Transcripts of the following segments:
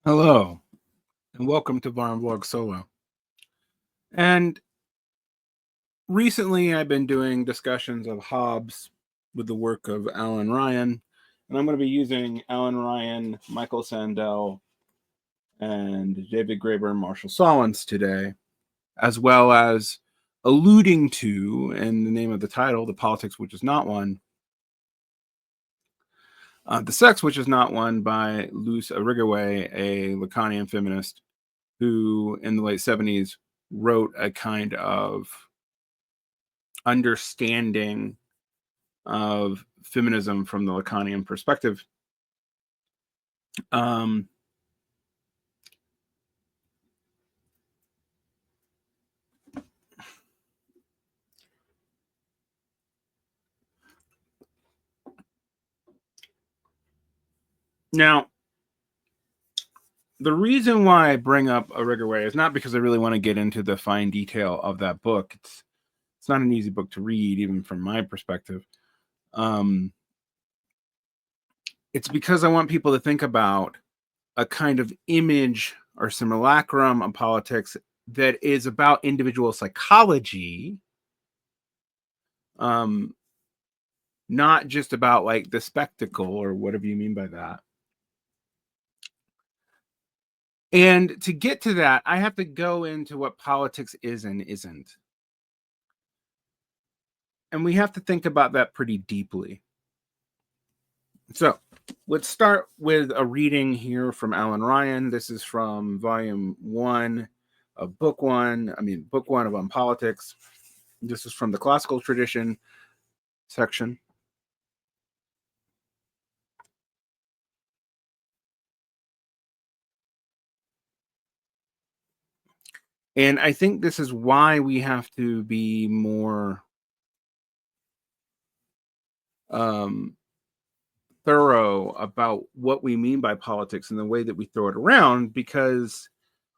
Hello, and welcome to Varn Vlog Solo. And recently I've been doing discussions of Hobbes with the work of Alan Ryan, and I'm going to be using Alan Ryan, Michael Sandel, and David Graeber and Marshall Sahlins today, as well as alluding to, in the name of the title, The Politics Which Is Not One, The Sex Which Is Not One by Luce Irigaray, a Lacanian feminist who in the late 70s wrote a kind of understanding of feminism from the Lacanian perspective. Um, Now, the reason why I bring up Irigaray is not because I really want to get into the fine detail of that book. It's not an easy book to read, even from my perspective. It's because I want people to think about a kind of image or simulacrum of politics that is about individual psychology, not just about like the spectacle or whatever you mean by that. And to get to that, I have to go into what politics is and isn't. And we have to think about that pretty deeply. So let's start with a reading here from Alan Ryan. This is from volume 1 of book 1. Book 1 of On Politics. This is from the classical tradition section. And I think this is why we have to be more thorough about what we mean by politics and the way that we throw it around, because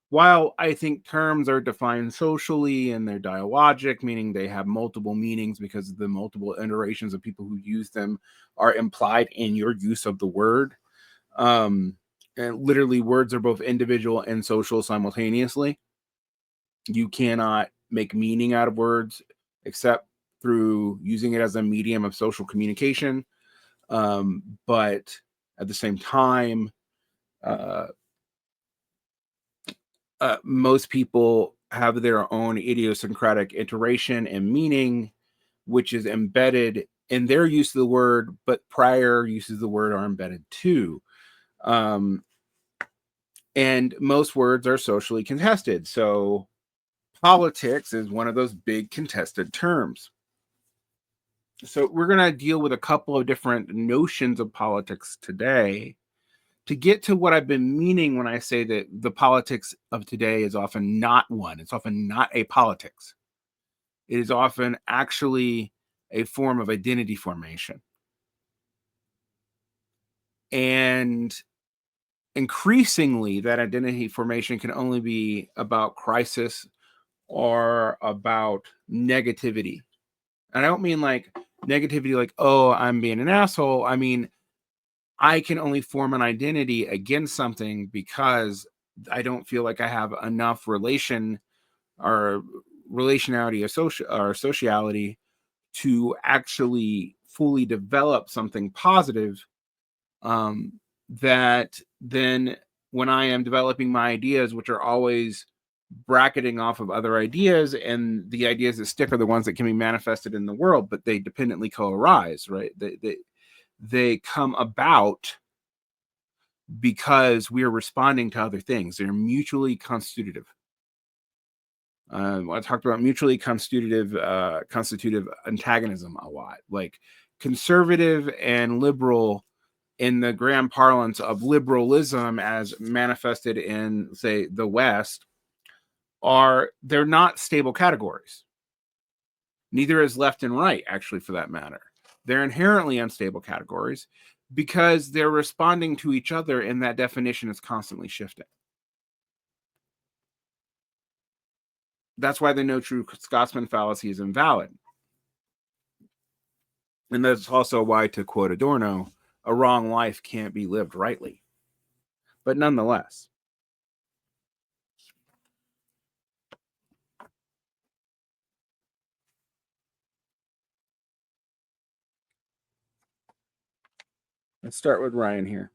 while I think terms are defined socially and they're dialogic, meaning they have multiple meanings because the multiple iterations of people who use them are implied in your use of the word. And literally, words are both individual and social simultaneously. You cannot make meaning out of words except through using it as a medium of social communication. But at the same time, most people have their own idiosyncratic iteration and meaning, which is embedded in their use of the word, but prior uses of the word are embedded too. And most words are socially contested. So politics is one of those big contested terms. So we're going to deal with a couple of different notions of politics today to get to what I've been meaning when I say that the politics of today is often not one. It's often not a politics. It is often actually a form of identity formation. And increasingly, that identity formation can only be about crisis or about negativity. And I don't mean like negativity like, oh, I'm being an asshole. I mean, I can only form an identity against something because I don't feel like I have enough relationality or sociality to actually fully develop something positive, that then when I am developing my ideas, which are always bracketing off of other ideas, and the ideas that stick are the ones that can be manifested in the world, but they dependently co-arise, right? They come about because we are responding to other things. They're mutually constitutive. I talked about mutually constitutive antagonism a lot, like conservative and liberal in the grand parlance of liberalism as manifested in, say, the West, they're not stable categories. Neither is left and right, actually, for that matter. They're inherently unstable categories because they're responding to each other, and that definition is constantly shifting. That's why the no true Scotsman fallacy is invalid. And that's also why, to quote Adorno, a wrong life can't be lived rightly. But nonetheless, Let's start with Ryan here.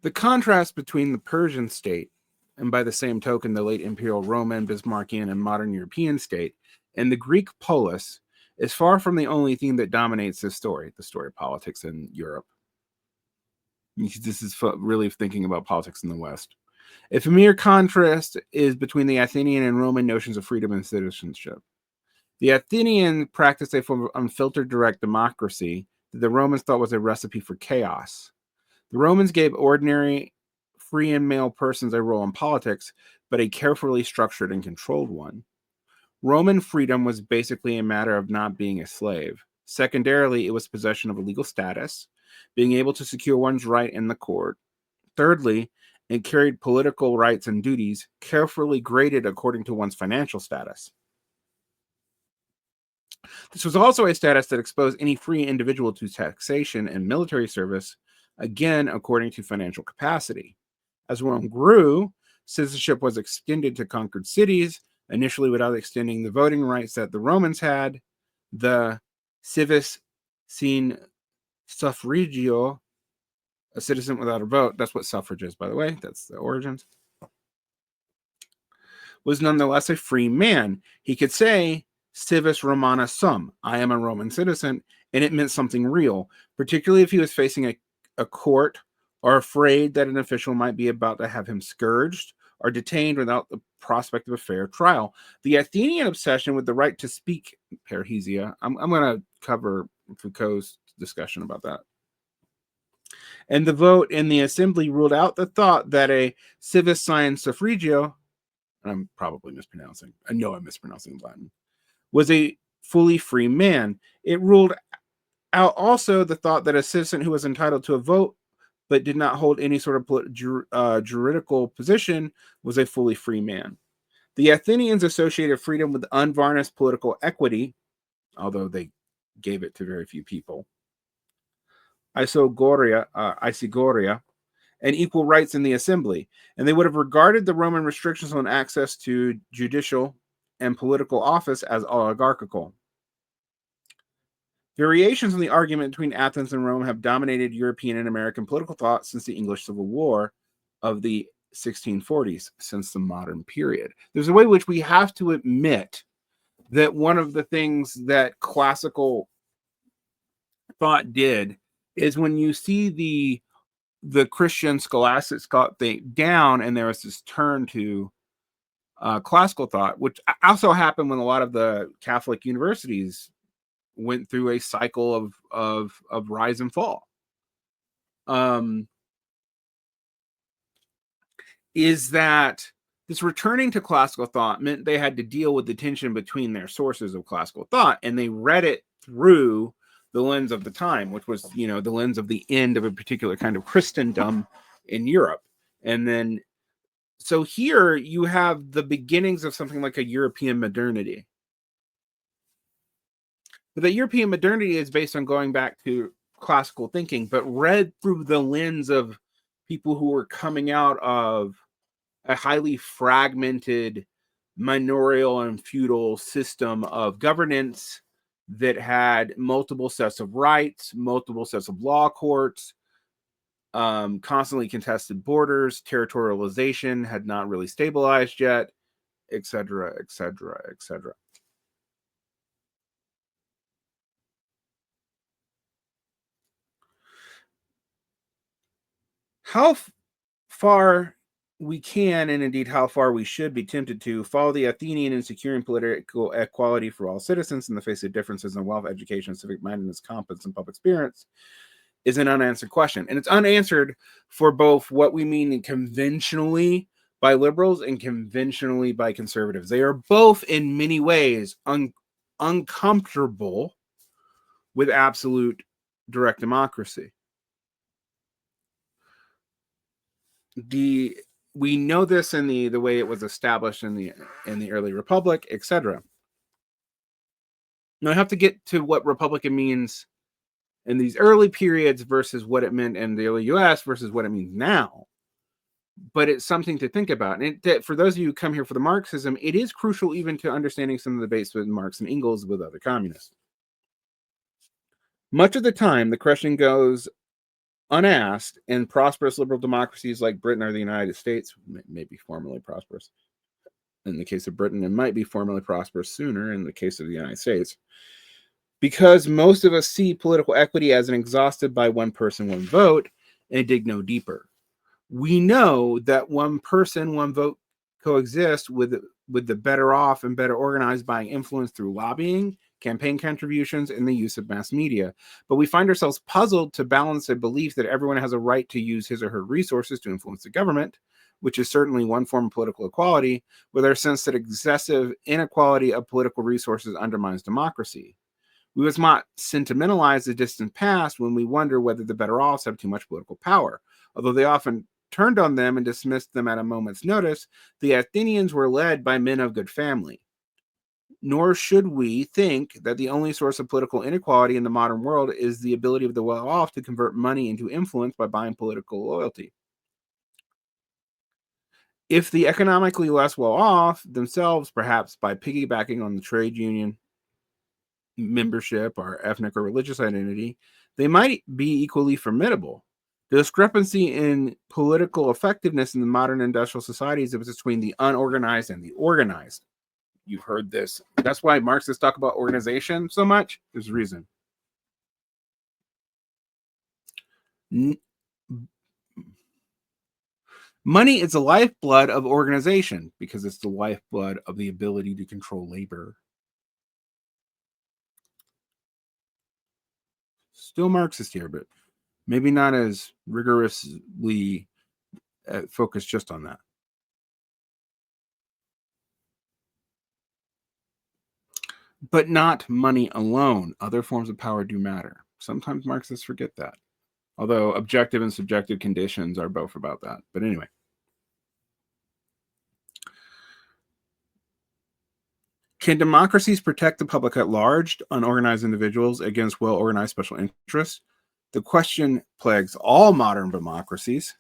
The contrast between the Persian state, and by the same token, the late imperial Roman, Bismarckian, and modern European state, and the Greek polis is far from the only theme that dominates this story, the story of politics in Europe. This is really thinking about politics in the West. A familiar contrast is between the Athenian and Roman notions of freedom and citizenship. The Athenian practiced a form of unfiltered direct democracy that the Romans thought was a recipe for chaos. The Romans gave ordinary, free and male persons a role in politics, but a carefully structured and controlled one. Roman freedom was basically a matter of not being a slave. Secondarily, it was possession of a legal status, being able to secure one's right in the court. Thirdly, it carried political rights and duties, carefully graded according to one's financial status. This was also a status that exposed any free individual to taxation and military service, again, according to financial capacity. As Rome grew, citizenship was extended to conquered cities, initially without extending the voting rights that the Romans had. The civis sine suffragio, a citizen without a vote, that's what suffrage is, by the way, that's the origins, was nonetheless a free man. He could say, civis Romana sum, I am a Roman citizen, and it meant something real, particularly if he was facing a court or afraid that an official might be about to have him scourged or detained without the prospect of a fair trial. The Athenian obsession with the right to speak, parrhesia, I'm going to cover Foucault's discussion about that. And the vote in the assembly ruled out the thought that a civis sine suffragio, I'm probably mispronouncing, I know I'm mispronouncing Latin, was a fully free man. It ruled out also the thought that a citizen who was entitled to a vote but did not hold any sort of juridical position was a fully free man. The Athenians associated freedom with unvarnished political equity, although they gave it to very few people, isogoria, and equal rights in the assembly. And they would have regarded the Roman restrictions on access to judicial and political office as oligarchical. Variations on the argument between Athens and Rome have dominated European and American political thought since the English Civil War of the 1640s, since the modern period. There's a way in which we have to admit that one of the things that classical thought did is when you see the Christian scholastic thought thing down, and there was this turn to classical thought, which also happened when a lot of the Catholic universities went through a cycle of rise and fall. Is that this returning to classical thought meant they had to deal with the tension between their sources of classical thought, and they read it through the lens of the time, which was, the lens of the end of a particular kind of Christendom in Europe. And then, so here you have the beginnings of something like a European modernity. But the European modernity is based on going back to classical thinking, but read through the lens of people who were coming out of a highly fragmented manorial and feudal system of governance that had multiple sets of rights, multiple sets of law courts, constantly contested borders, territorialization had not really stabilized yet, etc., etc., etc. How far we can, and indeed how far we should be tempted to, follow the Athenian in securing political equality for all citizens in the face of differences in wealth, education, civic mindedness, competence, and public experience is an unanswered question. And it's unanswered for both what we mean conventionally by liberals and conventionally by conservatives. They are both in many ways uncomfortable with absolute direct democracy. We know this in the way it was established in the early republic, etc. Now I have to get to what republican means in these early periods versus what it meant in the early US versus what it means now. but it's something to think about. And for those of you who come here for the Marxism, it is crucial even to understanding some of the debates with Marx and Engels with other communists. Much of the time, the question goes unasked in prosperous liberal democracies like Britain or the United States, maybe formerly prosperous in the case of Britain, and might be formerly prosperous sooner in the case of the United States, because most of us see political equity as an exhausted by one person, one vote, and dig no deeper. We know that one person, one vote coexist with the better off and better organized buying influence through lobbying, campaign contributions, and the use of mass media. But we find ourselves puzzled to balance a belief that everyone has a right to use his or her resources to influence the government, which is certainly one form of political equality, with our sense that excessive inequality of political resources undermines democracy. We must not sentimentalize the distant past when we wonder whether the better offs have too much political power. Although they often turned on them and dismissed them at a moment's notice, the Athenians were led by men of good family. Nor should we think that the only source of political inequality in the modern world is the ability of the well-off to convert money into influence by buying political loyalty. If the economically less well-off themselves, perhaps by piggybacking on the trade union membership or ethnic or religious identity, they might be equally formidable. The discrepancy in political effectiveness in the modern industrial societies is between the unorganized and the organized. You've heard this. That's why Marxists talk about organization so much. There's a reason. Money is the lifeblood of organization because it's the lifeblood of the ability to control labor. Still Marxist here, but maybe not as rigorously focused just on that. But not money alone. Other forms of power do matter. Sometimes Marxists forget that. Although objective and subjective conditions are both about that. But anyway. Can democracies protect the public at large, unorganized individuals, against well-organized special interests? The question plagues all modern democracies.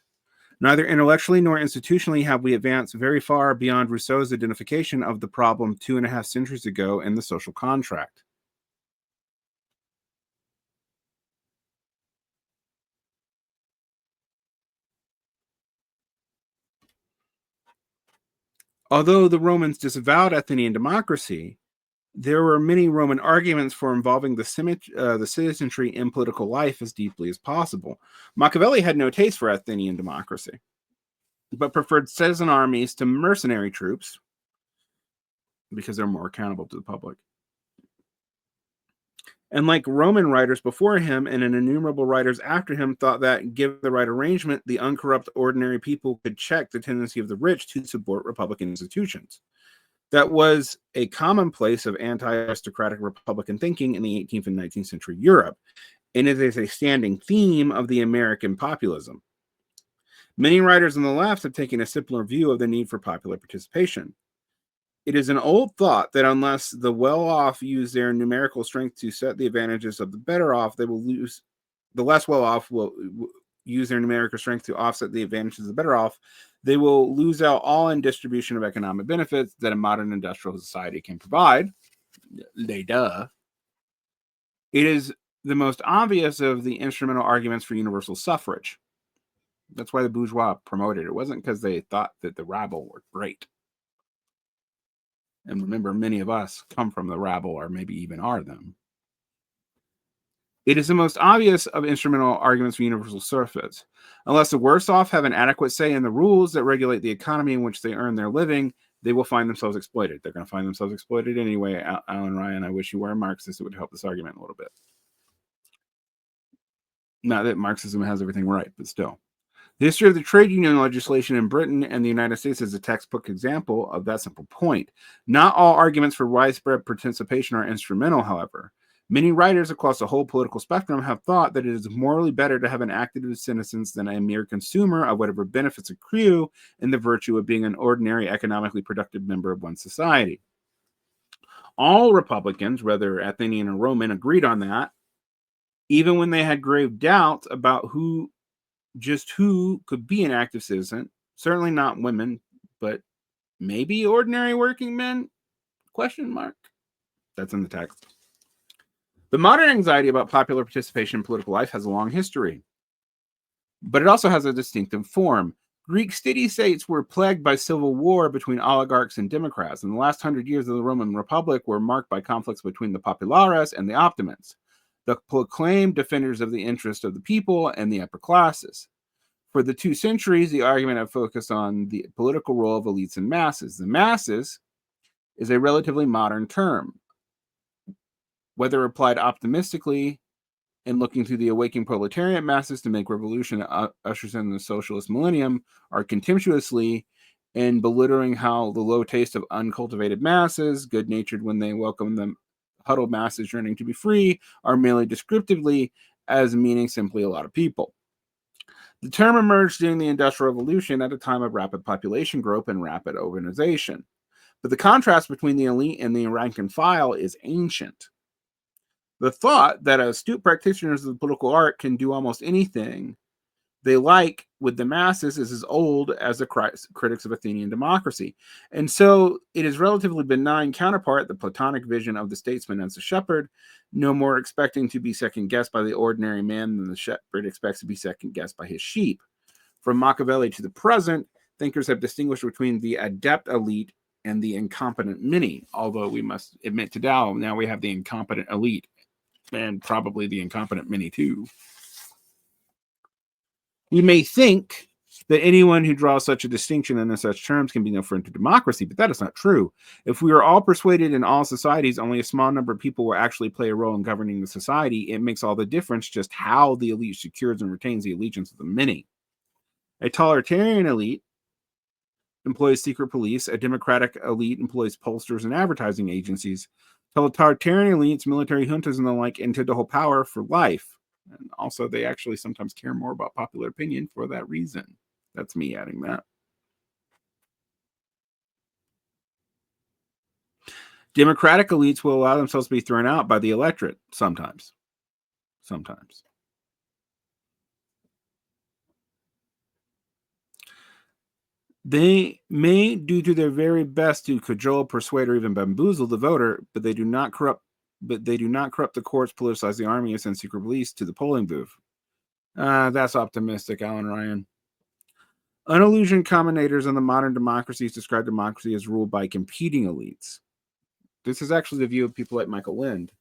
Neither intellectually nor institutionally have we advanced very far beyond Rousseau's identification of the problem 2.5 centuries ago in The Social Contract. Although the Romans disavowed Athenian democracy, there were many Roman arguments for involving the citizenry in political life as deeply as possible. Machiavelli had no taste for Athenian democracy, but preferred citizen armies to mercenary troops because they're more accountable to the public. And like Roman writers before him and innumerable writers after him thought that, given the right arrangement, the uncorrupt ordinary people could check the tendency of the rich to support republican institutions. That was a commonplace of anti-aristocratic republican thinking in the 18th and 19th century Europe, and it is a standing theme of the American populism. Many writers on the left have taken a simpler view of the need for popular participation. It is an old thought that unless the well-off use their numerical strength to set the advantages of the better off, they will lose. The less well-off will use their numerical strength to offset the advantages of the better off. They will lose out all in distribution of economic benefits that a modern industrial society can provide. It is the most obvious of the instrumental arguments for universal suffrage. That's why the bourgeois promoted it. It wasn't because they thought that the rabble were great. And remember, many of us come from the rabble, or maybe even are them. It is the most obvious of instrumental arguments for universal suffrage. Unless the worse off have an adequate say in the rules that regulate the economy in which they earn their living, they will find themselves exploited. They're going to find themselves exploited anyway. Alan Ryan, I wish you were a Marxist. It would help this argument a little bit. Not that Marxism has everything right, but still. The history of the trade union legislation in Britain and the United States is a textbook example of that simple point. Not all arguments for widespread participation are instrumental, however. Many writers across the whole political spectrum have thought that it is morally better to have an active citizens than a mere consumer of whatever benefits accrue in the virtue of being an ordinary, economically productive member of one society. All Republicans, whether Athenian or Roman, agreed on that, even when they had grave doubts about who could be an active citizen, Certainly not women, but maybe ordinary working men? Question mark. That's in the text. The modern anxiety about popular participation in political life has a long history, but it also has a distinctive form. Greek city-states were plagued by civil war between oligarchs and democrats, and the last 100 years of the Roman Republic were marked by conflicts between the populares and the optimates, the proclaimed defenders of the interest of the people and the upper classes. For the 2 centuries, the argument had focused on the political role of elites and masses. The masses is a relatively modern term. Whether applied optimistically and looking to the awakening proletariat masses to make revolution ushers in the socialist millennium, are contemptuously and belittling how the low taste of uncultivated masses, good-natured when they welcome them huddled masses yearning to be free, are merely descriptively as meaning simply a lot of people. The term emerged during the Industrial Revolution at a time of rapid population growth and rapid urbanization. But the contrast between the elite and the rank and file is ancient. The thought that astute practitioners of the political art can do almost anything they like with the masses is as old as the critics of Athenian democracy. And so it is relatively benign counterpart, the Platonic vision of the statesman as a shepherd, no more expecting to be second-guessed by the ordinary man than the shepherd expects to be second-guessed by his sheep. From Machiavelli to the present, thinkers have distinguished between the adept elite and the incompetent many, although we must admit to Dow, now we have the incompetent elite, and probably the incompetent many too. We may think that anyone who draws such a distinction in such terms can be no friend to democracy, but that is not true. If we are all persuaded in all societies only a small number of people will actually play a role in governing the society, it makes all the difference just how the elite secures and retains the allegiance of the many. A totalitarian elite employs secret police, a democratic elite employs pollsters and advertising agencies. Totalitarian elites, military juntas, and the like intend to hold power for life. And also, they actually sometimes care more about popular opinion for that reason. That's me adding that. Democratic elites will allow themselves to be thrown out by the electorate sometimes. Sometimes. They may do to their very best to cajole, persuade, or even bamboozle the voter, but they do not corrupt the courts, politicize the army, or send secret police to the polling booth. That's optimistic, Alan Ryan. Unillusioned commentators on the modern democracies describe democracy as ruled by competing elites. This is actually the view of people like Michael Lind.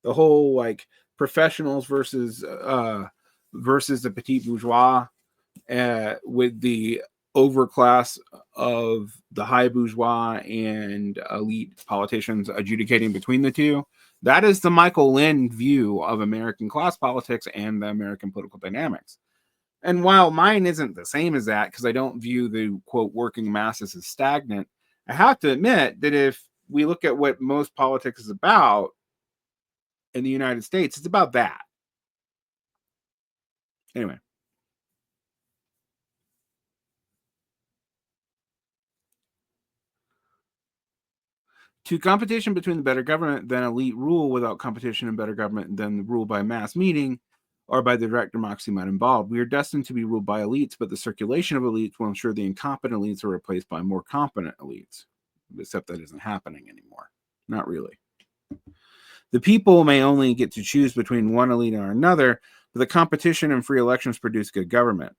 The whole like professionals versus the petit bourgeois, with the overclass of the high bourgeois and elite politicians adjudicating between the two. That is the Michael Lind view of American class politics and the American political dynamics. And while mine isn't the same as that, because I don't view the, quote, working masses as stagnant, I have to admit that if we look at what most politics is about in the United States, it's about that. Anyway. To competition between the better government than elite rule without competition and better government than the rule by mass meeting or by the direct democracy might involve. We are destined to be ruled by elites, but the circulation of elites will ensure the incompetent elites are replaced by more competent elites. Except that isn't happening anymore. Not really. The people may only get to choose between one elite or another, but the competition and free elections produce good government.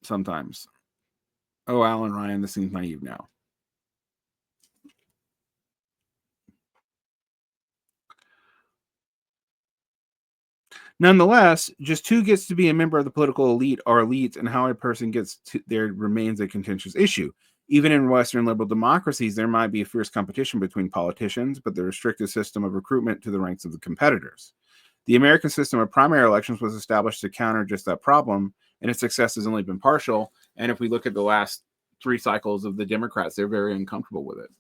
Sometimes. Oh, Alan Ryan, this seems naive now. Nonetheless, just who gets to be a member of the political elite or elites and how a person gets to there remains a contentious issue. Even in Western liberal democracies, there might be a fierce competition between politicians, but the restricted system of recruitment to the ranks of the competitors. The American system of primary elections was established to counter just that problem, and its success has only been partial. And if we look at the last 3 cycles of the Democrats, they're very uncomfortable with it.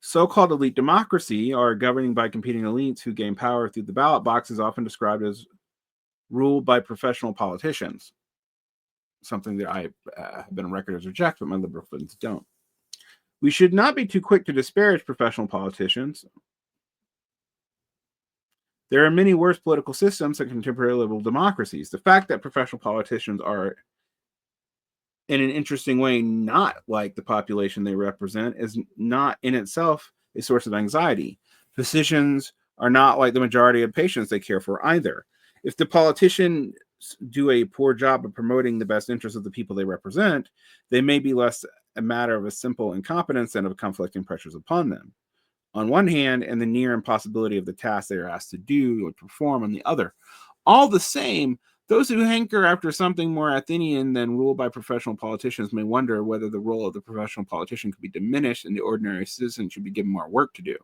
So-called elite democracy, or governing by competing elites who gain power through the ballot box, is often described as ruled by professional politicians, something that I have been on record as reject, but my liberal friends don't. We should not be too quick to disparage professional politicians. There are many worse political systems than contemporary liberal democracies. The fact that professional politicians are, in an interesting way, not like the population they represent is not in itself a source of anxiety. Physicians are not like the majority of patients they care for either. If the politicians do a poor job of promoting the best interests of the people they represent, they may be less a matter of a simple incompetence than of conflicting pressures upon them on one hand, and the near impossibility of the task they are asked to do or perform on the other. All the same, those who hanker after something more Athenian than ruled by professional politicians may wonder whether the role of the professional politician could be diminished and the ordinary citizen should be given more work to do.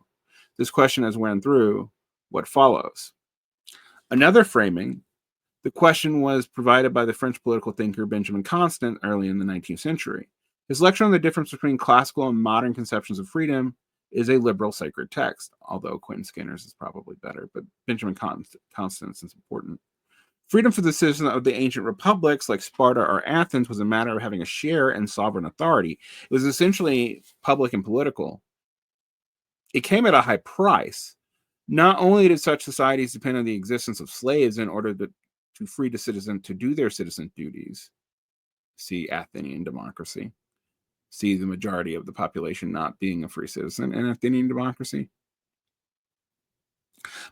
This question has run through what follows. Another framing, the question was provided by the French political thinker Benjamin Constant early in the 19th century. His lecture on the difference between classical and modern conceptions of freedom is a liberal sacred text, although Quentin Skinner's is probably better, but Benjamin Constance is important. Freedom for the citizens of the ancient republics like Sparta or Athens was a matter of having a share in sovereign authority. It was essentially public and political. It came at a high price. Not only did such societies depend on the existence of slaves in order to free the citizen to do their citizen duties, see Athenian democracy, see the majority of the population not being a free citizen in Athenian democracy.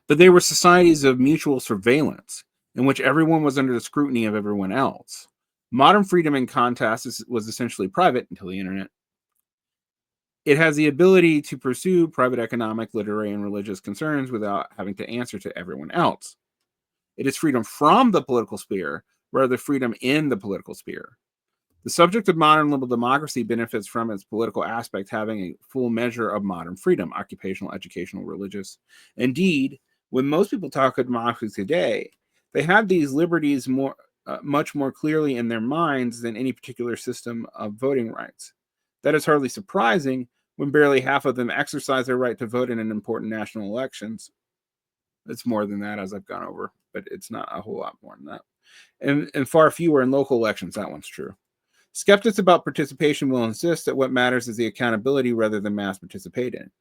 But they were societies of mutual surveillance, in which everyone was under the scrutiny of everyone else. Modern freedom, in contrast, was essentially private until the internet. It has the ability to pursue private economic, literary, and religious concerns without having to answer to everyone else. It is freedom from the political sphere, rather than freedom in the political sphere. The subject of modern liberal democracy benefits from its political aspect having a full measure of modern freedom, occupational, educational, religious. Indeed, when most people talk of democracy today, they have these liberties much more clearly in their minds than any particular system of voting rights. That is hardly surprising when barely half of them exercise their right to vote in important national elections. It's more than that, as I've gone over, but it's not a whole lot more than that. And far fewer in local elections. That one's true. Skeptics about participation will insist that what matters is the accountability rather than mass participation.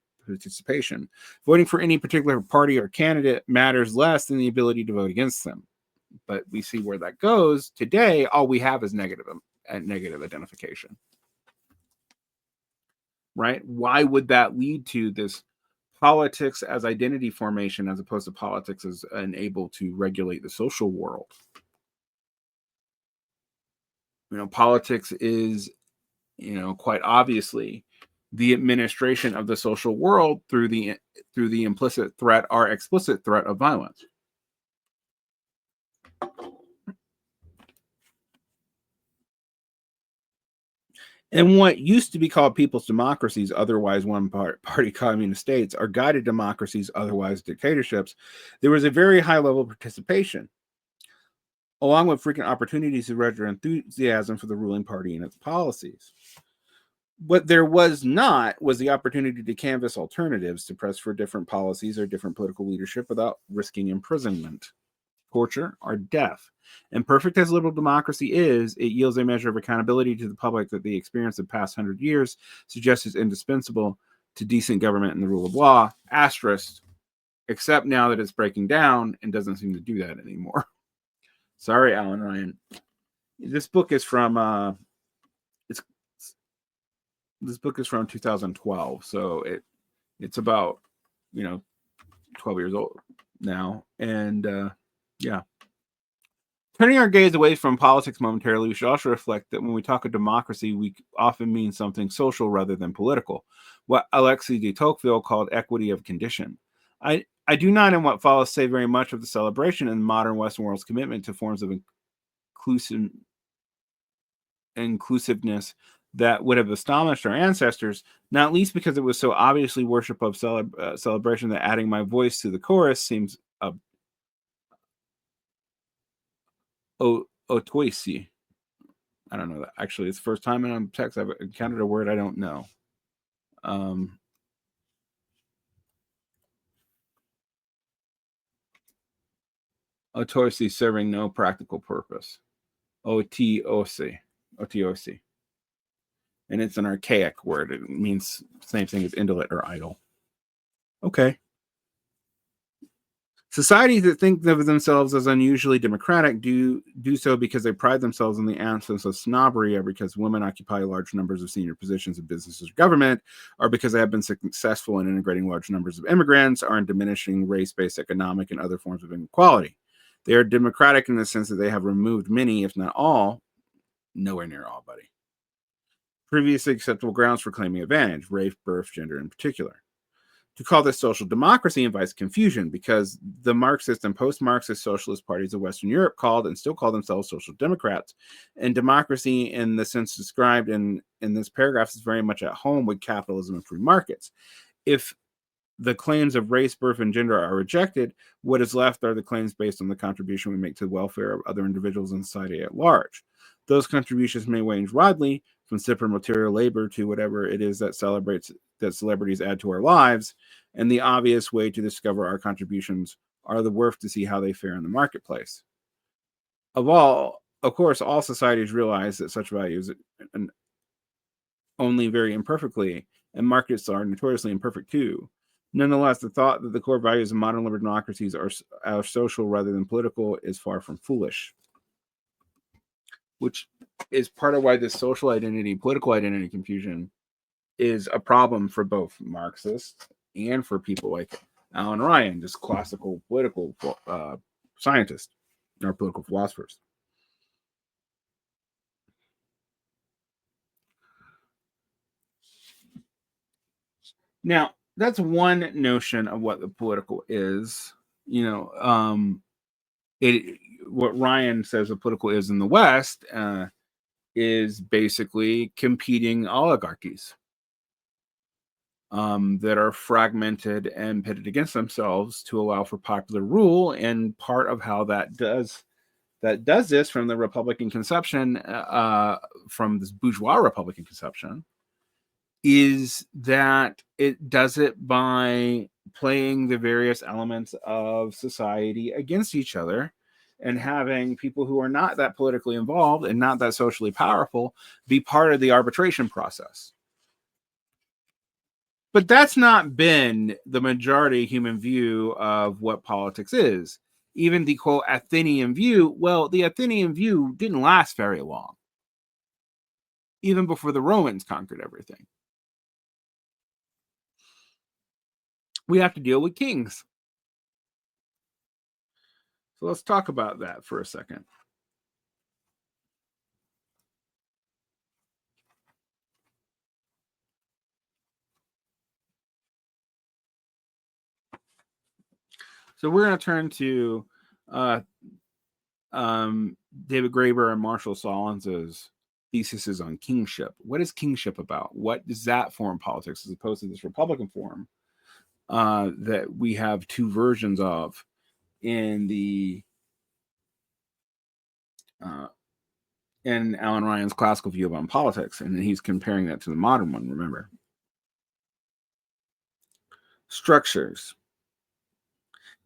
Voting for any particular party or candidate matters less than the ability to vote against them. But we see where that goes. Today, all we have is negative identification. Right? Why would that lead to this politics as identity formation as opposed to politics as able to regulate the social world? Politics is, quite obviously the administration of the social world through the implicit threat or explicit threat of violence. And what used to be called people's democracies, otherwise one-party communist states, are guided democracies, otherwise dictatorships, there was a very high level of participation, along with frequent opportunities to register enthusiasm for the ruling party and its policies. What there was not was the opportunity to canvass alternatives, to press for different policies or different political leadership without risking imprisonment, torture, or death. Imperfect as liberal democracy is, it yields a measure of accountability to the public that the experience of the past 100 years suggests is indispensable to decent government and the rule of law, asterisk, except now that it's breaking down and doesn't seem to do that anymore. Sorry, Alan Ryan. This book is from this book is from 2012, so it's about 12 years old now, and yeah. Turning our gaze away from politics momentarily, we should also reflect that when we talk of democracy, we often mean something social rather than political, what Alexis de Tocqueville called equity of condition. I do not, in what follows, say very much of the celebration in the modern Western world's commitment to forms of inclusiveness that would have astonished our ancestors, not least because it was so obviously worship of celebration that adding my voice to the chorus seems otoisi. I don't know that. Actually, it's the first time in text I've encountered a word I don't know. Otoisi, serving no practical purpose. Otiosi. And it's an archaic word. It means the same thing as indolent or idle. Okay. Societies that think of themselves as unusually democratic do so because they pride themselves on the absence of snobbery, or because women occupy large numbers of senior positions in businesses or government, or because they have been successful in integrating large numbers of immigrants, or in diminishing race-based economic and other forms of inequality. They are democratic in the sense that they have removed many, if not all, nowhere near all, buddy, previously acceptable grounds for claiming advantage, race, birth, gender in particular. To call this social democracy invites confusion, because the Marxist and post-Marxist socialist parties of Western Europe called and still call themselves social democrats. And democracy, in the sense described in this paragraph, is very much at home with capitalism and free markets. If the claims of race, birth, and gender are rejected, what is left are the claims based on the contribution we make to the welfare of other individuals in society at large. Those contributions may range widely, from simple material labor to whatever it is that celebrities add to our lives, and the obvious way to discover our contributions are the worth to see how they fare in the marketplace. Of course, all societies realize that such values only very imperfectly, and markets are notoriously imperfect too. Nonetheless, the thought that the core values of modern liberal democracies are social rather than political is far from foolish, which is part of why this social identity, political identity confusion is a problem for both Marxists and for people like Alan Ryan, just classical political scientists or political philosophers. Now, that's one notion of what the political is. What Ryan says the political is in the West is basically competing oligarchies that are fragmented and pitted against themselves to allow for popular rule. And part of how that does this from the Republican conception, from this bourgeois Republican conception, is that it does it by playing the various elements of society against each other, and having people who are not that politically involved and not that socially powerful be part of the arbitration process. But that's not been the majority human view of what politics is. Even the quote Athenian view, well, the Athenian view didn't last very long, even before the Romans conquered everything. We have to deal with kings. So let's talk about that for a second. So we're going to turn to David Graeber and Marshall Sahlins' theses on kingship. What is kingship about? What is that form of politics, as opposed to this Republican form that we have two versions of in in Alan Ryan's classical view on politics, and he's comparing that to the modern one, remember. Structures.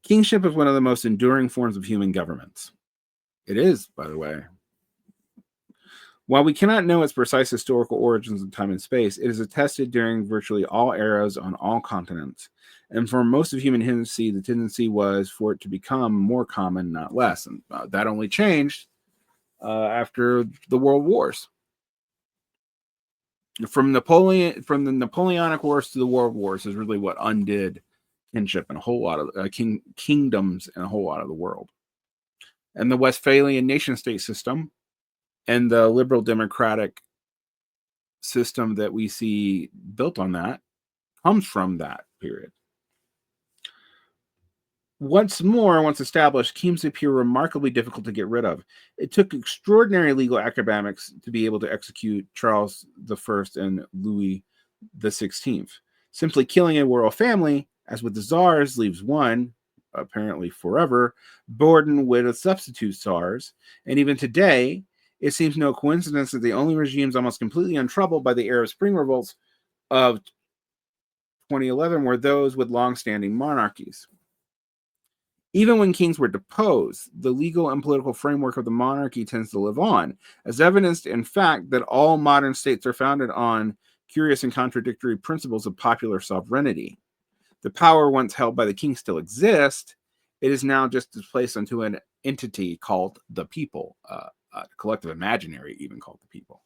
Kingship is one of the most enduring forms of human governments. It is, by the way. While we cannot know its precise historical origins in time and space, it is attested during virtually all eras on all continents. And for most of human history, the tendency was for it to become more common, not less. And that only changed after the World Wars. From the Napoleonic Wars to the World Wars is really what undid kingship in a whole lot of kingdoms in a whole lot of the world. And the Westphalian nation-state system and the liberal democratic system that we see built on that comes from that period. Once established, kings appear remarkably difficult to get rid of. It took extraordinary legal academics to be able to execute Charles I and Louis XVI. Simply killing a royal family, as with the czars, leaves one, apparently forever, burdened with substitute czars. And even today, it seems no coincidence that the only regimes almost completely untroubled by the Arab Spring revolts of 2011 were those with long-standing monarchies. Even when kings were deposed, the legal and political framework of the monarchy tends to live on, as evidenced in fact that all modern states are founded on curious and contradictory principles of popular sovereignty. The power once held by the king still exists. it is now just displaced into an entity called the people, a collective imaginary even called the people.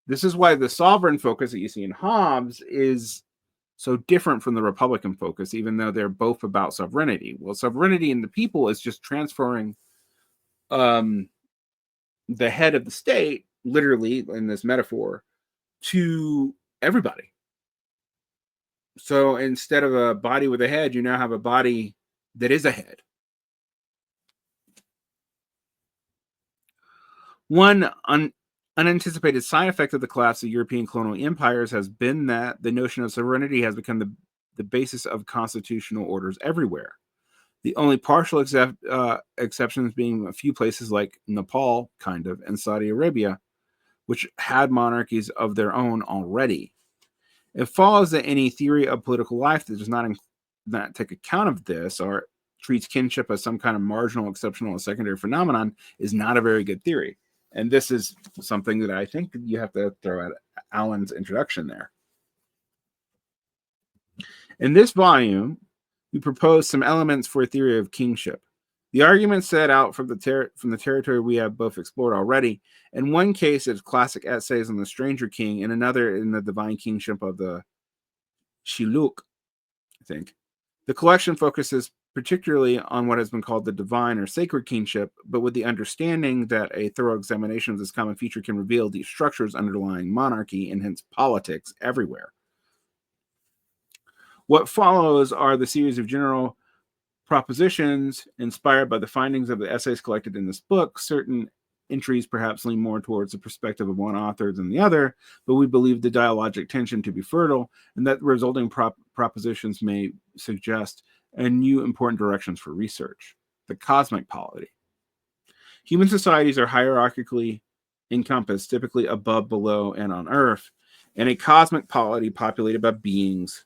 This is why the sovereign focus that you see in Hobbes is so different from the Republican focus, even though they're both about sovereignty. Well, sovereignty in the people is just transferring the head of the state, literally in this metaphor, to everybody. So instead of a body with a head, you now have a body that is a head. One unanticipated side effect of the collapse of European colonial empires has been that the notion of sovereignty has become the basis of constitutional orders everywhere. The only partial exceptions being a few places like Nepal, kind of, and Saudi Arabia, which had monarchies of their own already. It follows that any theory of political life that does not take account of this or treats kinship as some kind of marginal, exceptional, or secondary phenomenon is not a very good theory. And this is something that I think you have to throw at Alan's introduction there. In this volume, we propose some elements for a theory of kingship. The arguments set out from the territory we have both explored already. In one case, it's classic essays on the stranger king, and another in the divine kingship of the Shiluk, I think. The collection focuses particularly on what has been called the divine or sacred kingship, but with the understanding that a thorough examination of this common feature can reveal the structures underlying monarchy and hence politics everywhere. What follows are the series of general propositions inspired by the findings of the essays collected in this book. Certain entries perhaps lean more towards the perspective of one author than the other, but we believe the dialogic tension to be fertile and that the resulting propositions may suggest new important directions for research. The cosmic polity. Human societies are hierarchically encompassed, typically above, below, and on Earth, and a cosmic polity populated by beings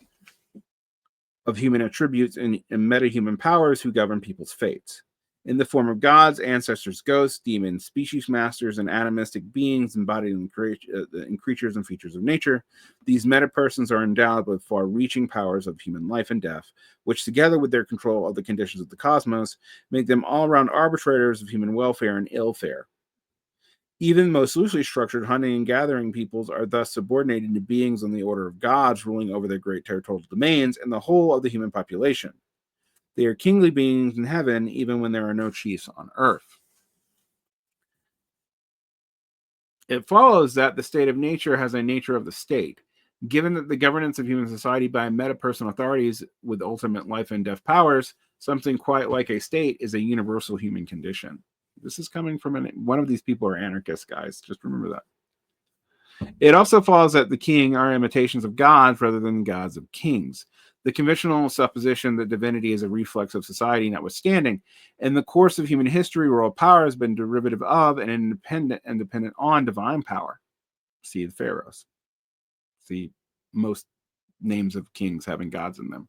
of human attributes and metahuman powers who govern people's fates. In the form of gods, ancestors, ghosts, demons, species masters, and atomistic beings embodied in creatures and features of nature, these metapersons are endowed with far-reaching powers of human life and death, which, together with their control of the conditions of the cosmos, make them all-around arbitrators of human welfare and ill-fare. Even most loosely structured hunting and gathering peoples are thus subordinated to beings on the order of gods ruling over their great territorial domains and the whole of the human population. They are kingly beings in heaven, even when there are no chiefs on earth. It follows that the state of nature has a nature of the state. Given that the governance of human society by metapersonal authorities with ultimate life and death powers, something quite like a state is a universal human condition. This is coming from one of these people are anarchists, guys. Just remember that. It also follows that the king are imitations of gods rather than gods of kings. The conventional supposition that divinity is a reflex of society notwithstanding, in the course of human history, royal power has been derivative of and dependent on divine power. See the pharaohs. See most names of kings having gods in them.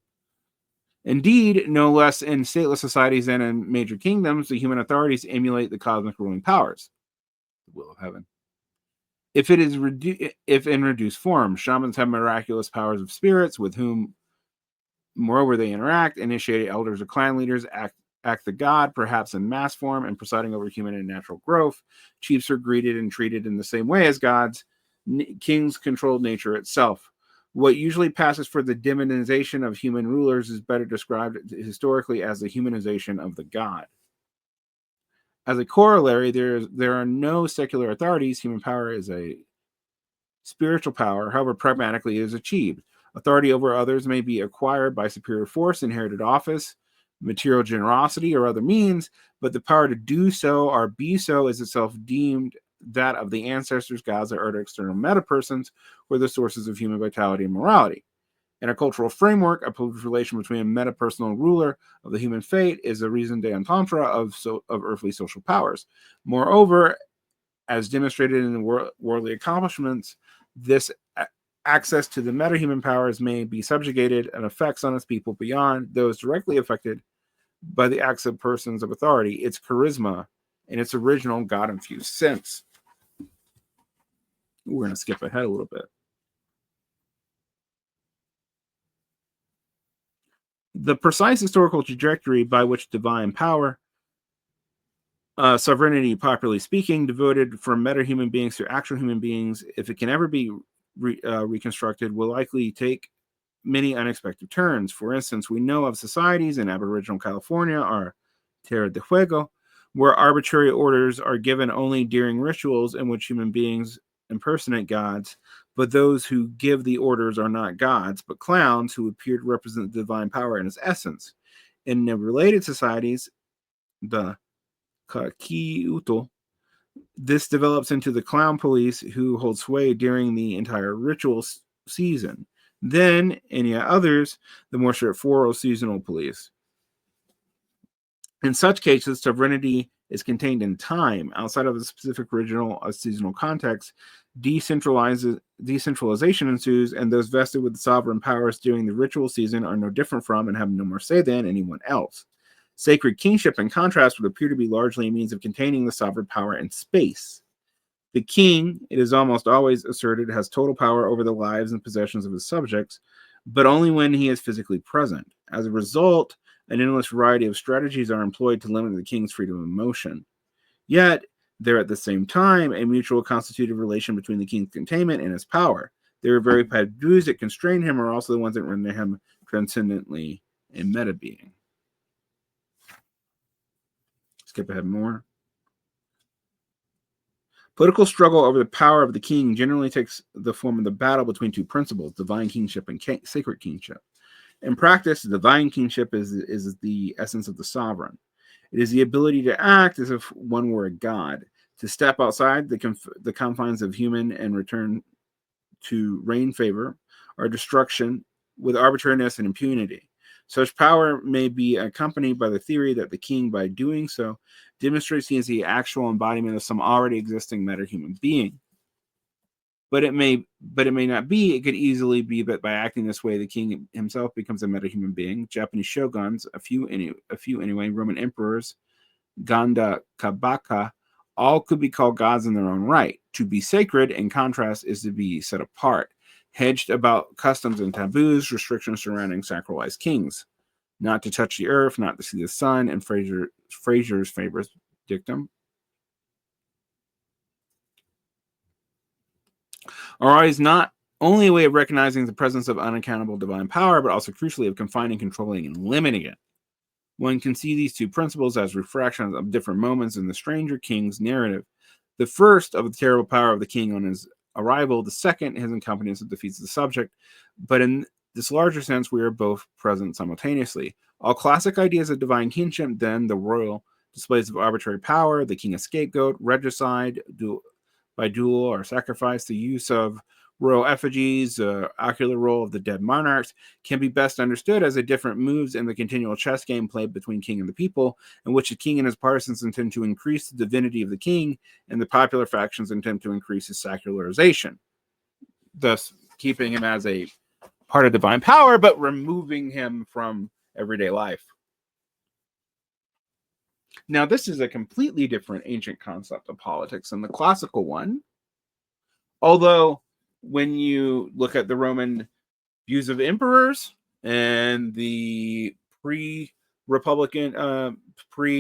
Indeed, no less in stateless societies than in major kingdoms, the human authorities emulate the cosmic ruling powers, the will of heaven. If in reduced form, shamans have miraculous powers of spirits with whom, moreover, they interact. Initiated elders or clan leaders act the god, perhaps in mass form, and presiding over human and natural growth. Chiefs are greeted and treated in the same way as gods. Kings control nature itself. What usually passes for the demonization of human rulers is better described historically as the humanization of the god. As a corollary, there are no secular authorities. Human power is a spiritual power, however pragmatically it is achieved. Authority over others may be acquired by superior force, inherited office, material generosity, or other means, but the power to do so or be so is itself deemed that of the ancestors, gods, or other external metapersons, or the sources of human vitality and morality. In a cultural framework, a political relation between a metapersonal ruler of the human fate is a raison d'être of earthly social powers. Moreover, as demonstrated in the worldly accomplishments, this access to the metahuman powers may be subjugated and effects on its people beyond those directly affected by the acts of persons of authority, its charisma, in its original God-infused sense. We're going to skip ahead a little bit. The precise historical trajectory by which divine power, sovereignty, popularly speaking, devoted from meta-human beings to actual human beings, if it can ever be reconstructed, will likely take many unexpected turns. For instance, we know of societies in Aboriginal California or Terra de Fuego, where arbitrary orders are given only during rituals in which human beings impersonate gods, but those who give the orders are not gods, but clowns who appear to represent the divine power in its essence. In the related societies, the Kakiuto, this develops into the clown police who hold sway during the entire ritual season. Then, in yet others, the more straightforward seasonal police. In such cases, sovereignty is contained in time outside of the specific original seasonal context. Decentralization ensues, and those vested with the sovereign powers during the ritual season are no different from and have no more say than anyone else. Sacred kingship, in contrast, would appear to be largely a means of containing the sovereign power in space. The king, it is almost always asserted, has total power over the lives and possessions of his subjects, but only when he is physically present. As a result, an endless variety of strategies are employed to limit the king's freedom of motion. Yet, there at the same time a mutual constitutive relation between the king's containment and his power. There are very taboos that constrain him are also the ones that render him transcendently a meta being. Skip ahead more. Political struggle over the power of the king generally takes the form of the battle between two principles, divine kingship and sacred kingship. In practice, divine kingship is the essence of the sovereign. It is the ability to act as if one were a god, to step outside the confines of human and return to reign favor or destruction with arbitrariness and impunity. Such power may be accompanied by the theory that the king, by doing so, demonstrates he is the actual embodiment of some already existing meta-human being. But it may not be. It could easily be that by acting this way, the king himself becomes a meta-human being. Japanese shoguns, a few anyway, Roman emperors, Ganda Kabaka, all could be called gods in their own right. To be sacred, in contrast, is to be set apart, hedged about customs and taboos, restrictions surrounding sacralized kings. Not to touch the earth, not to see the sun, and Fraser's favorite dictum. Are is not only a way of recognizing the presence of unaccountable divine power, but also crucially of confining, controlling, and limiting it. One can see these two principles as refractions of different moments in the stranger king's narrative. The first of the terrible power of the king on his arrival, the second, his incompetence that defeats the subject. But in this larger sense, we are both present simultaneously. All classic ideas of divine kingship, then the royal displays of arbitrary power, the king as scapegoat, regicide by duel or sacrifice, the use of royal effigies, ocular role of the dead monarchs, can be best understood as a different moves in the continual chess game played between king and the people, in which the king and his partisans intend to increase the divinity of the king, and the popular factions intend to increase his secularization, thus keeping him as a part of divine power, but removing him from everyday life. Now, this is a completely different ancient concept of politics than the classical one, although when you look at the Roman views of emperors and the pre-Republican,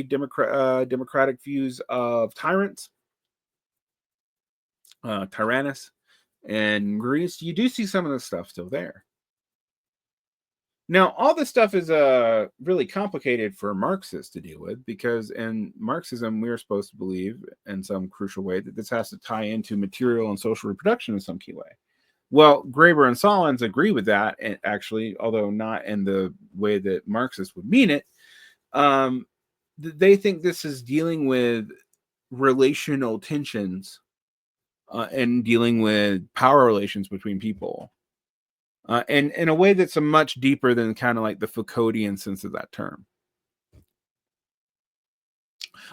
democratic views of tyrants, Tyrannus, and Greece, you do see some of this stuff still there. Now, all this stuff is really complicated for Marxists to deal with, because in Marxism, we're supposed to believe in some crucial way that this has to tie into material and social reproduction in some key way. Well, Graeber and Sahlins agree with that, and actually, although not in the way that Marxists would mean it. They think this is dealing with relational tensions and dealing with power relations between people. And in a way that's a much deeper than kind of like the Foucauldian sense of that term.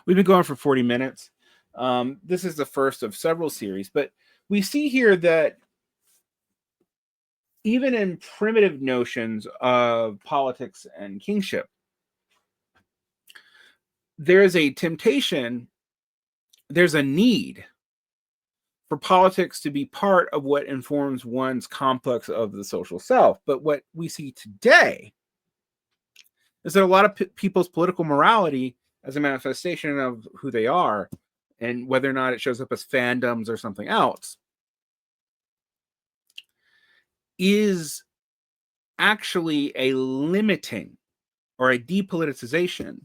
We've been going for 40 minutes. This is the first of several series, but we see here that even in primitive notions of politics and kingship, there's a temptation, there's a need for politics to be part of what informs one's complex of the social self. But what we see today is that a lot of people's political morality as a manifestation of who they are, and whether or not it shows up as fandoms or something else, is actually a limiting or a depoliticization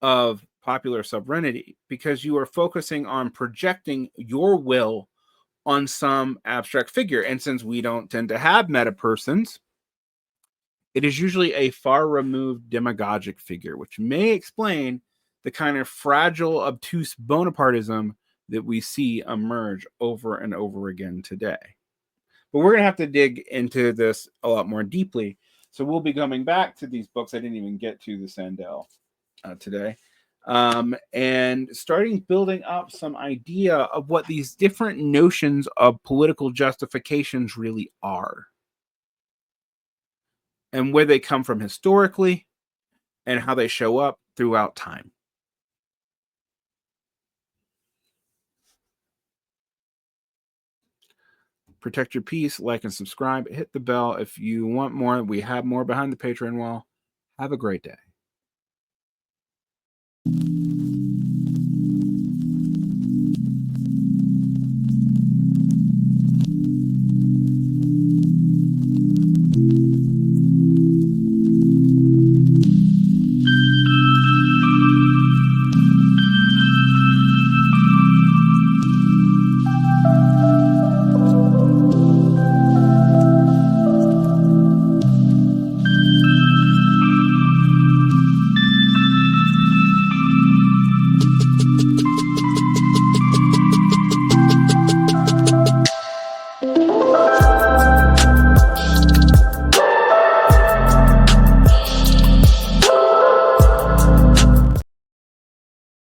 of popular sovereignty, because you are focusing on projecting your will on some abstract figure. And since we don't tend to have meta persons, it is usually a far removed demagogic figure, which may explain the kind of fragile, obtuse Bonapartism that we see emerge over and over again today. But we're going to have to dig into this a lot more deeply. So we'll be coming back to these books. I didn't even get to the Sandel today. And starting building up some idea of what these different notions of political justifications really are, and where they come from historically, and how they show up throughout time. Protect your peace, like and subscribe, hit the bell if you want more. We have more behind the Patreon wall. Have a great day.